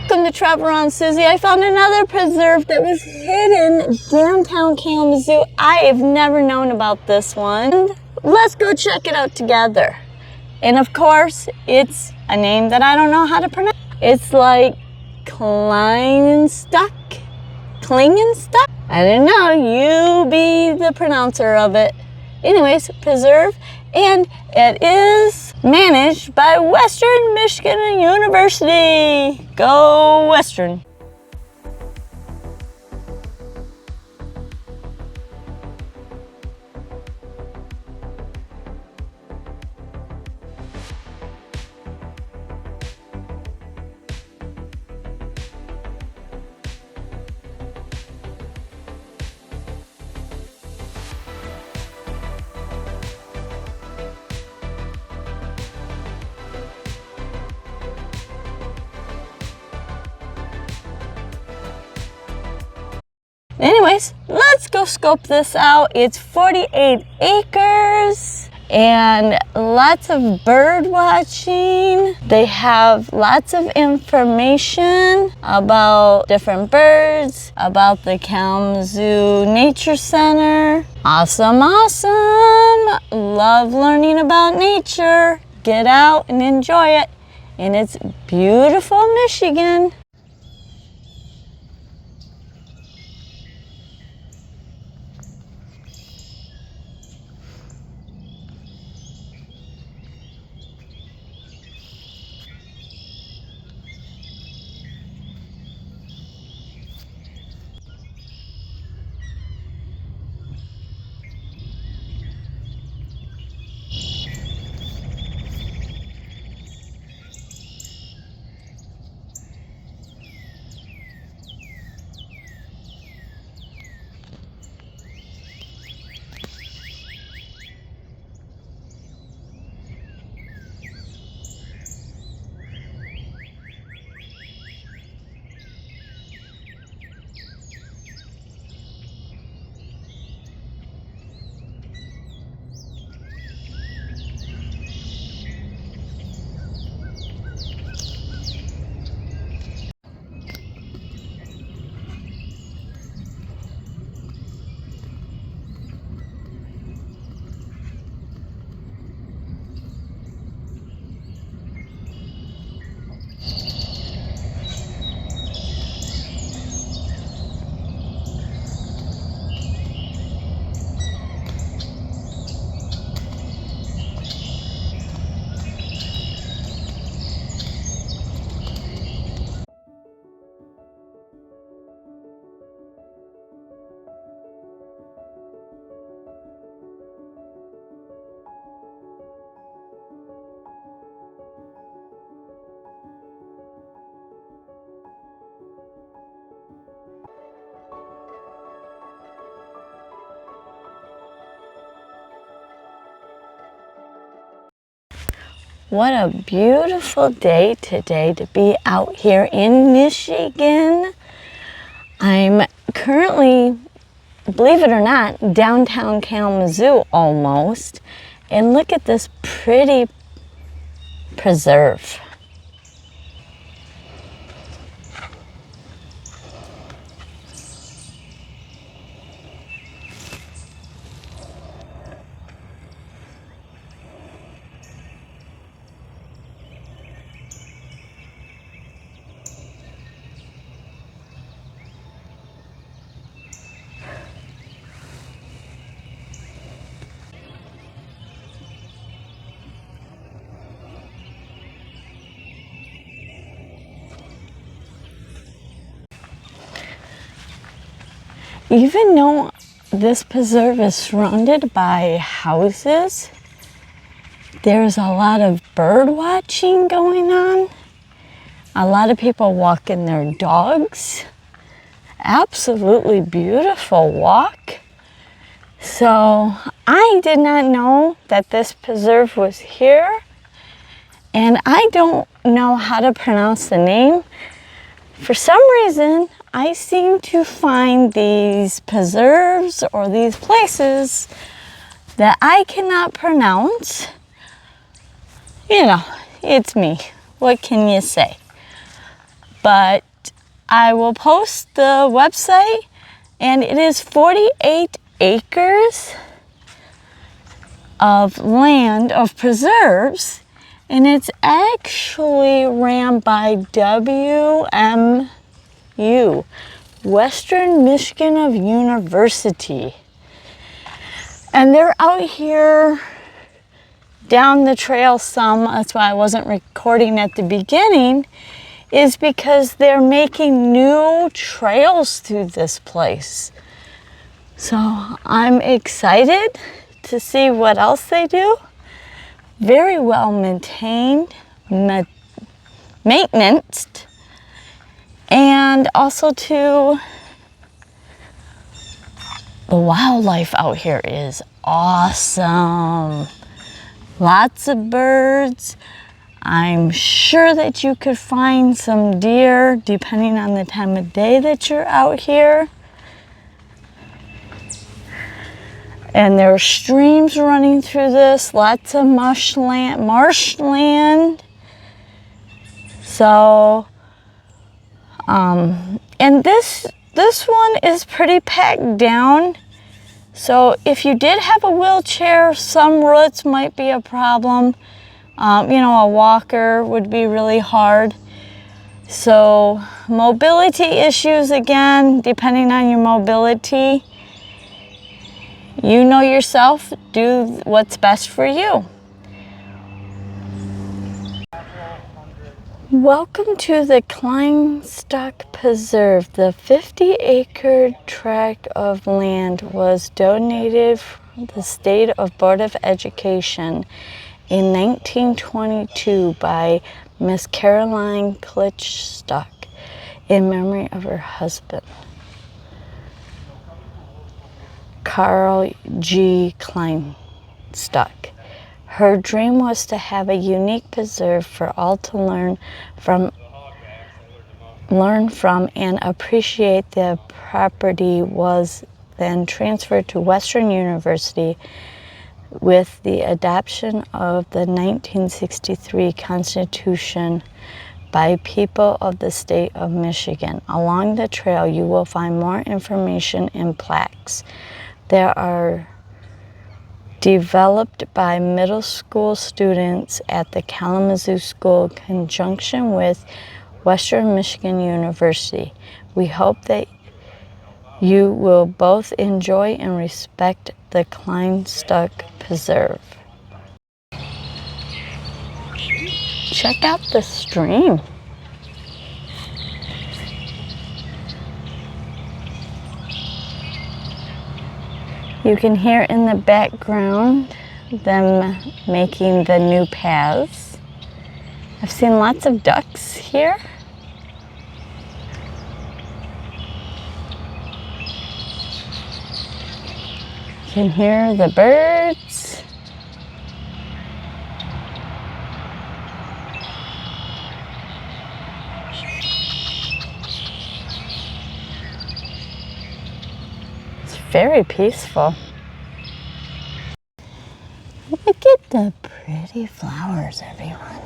Welcome to Travel Around Suzy. I found another preserve that was hidden downtown Kalamazoo. I have never known about this one. Let's go check it out together. And of course, it's a name that I don't know how to pronounce. It's like Kleinstuck? I don't know, you be the pronouncer of it. Anyways, preserve, and it is managed by Western Michigan University. Go Western. Anyways, let's go scope this out. It's 48 acres and lots of bird watching. They have lots of information about different birds, about the Kalamazoo Nature Center. Awesome, awesome. Love learning about nature. Get out and enjoy it. And it's beautiful Michigan. What a beautiful day today to be out here in Michigan. I'm currently, believe it or not, downtown Kalamazoo almost. And look at this pretty preserve. Even though this preserve is surrounded by houses, there's a lot of bird watching going on. A lot of people walking their dogs. Absolutely beautiful walk. So I did not know that this preserve was here, and I don't know how to pronounce the name. For some reason, I seem to find these preserves or these places that I cannot pronounce. You know, it's me. What can you say? but I will post the website, and it is 48 acres of land of preserves, and it's actually ran by WMU, Western Michigan of University. And they're out here down the trail some. That's why I wasn't recording at the beginning, is because they're making new trails through this place. So I'm excited to see what else they do. Very well maintained, maintenance, and also too, the wildlife out here is awesome. Lots of birds. I'm sure that you could find some deer depending on the time of day that you're out here. And there are streams running through this, lots of marshland. So, and this one is pretty packed down. So if you did have a wheelchair, some roots might be a problem. You know, a walker would be really hard. So mobility issues, again, depending on your mobility, you know yourself, do what's best for you. Welcome to the Kleinstuck Preserve. The 50-acre tract of land was donated from the State of Board of Education in 1922 by Miss Caroline Kleinstuck in memory of her husband, Carl G. Kleinstuck. Her dream was to have a unique preserve for all to learn from and appreciate. The property was then transferred to Western University with the adoption of the 1963 Constitution by people of the state of Michigan. Along the trail, you will find more information and plaques. There are developed by middle school students at the Kalamazoo School in conjunction with Western Michigan University. We hope that you will both enjoy and respect the Kleinstuck Preserve. Check out the stream. You can hear in the background them making the new paths. I've seen lots of ducks here. You can hear the birds. Very peaceful. Look at the pretty flowers, everyone.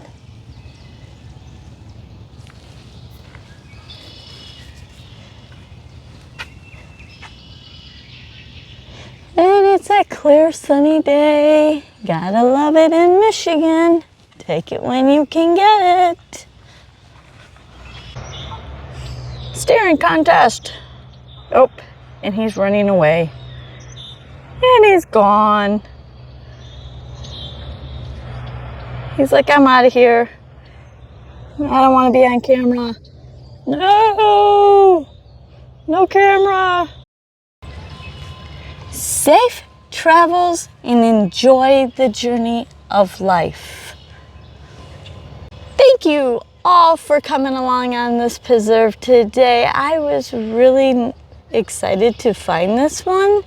And it's a clear sunny day. Gotta love it in Michigan. Take it when you can get it. Staring contest. Oh. And he's running away. And he's gone. He's like, I'm out of here. I don't want to be on camera. No! No camera! Safe travels and enjoy the journey of life. Thank you all for coming along on this preserve today. I was really excited to find this one,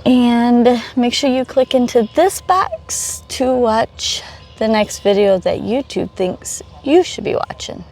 and make sure you click into this box to watch the next video that YouTube thinks you should be watching.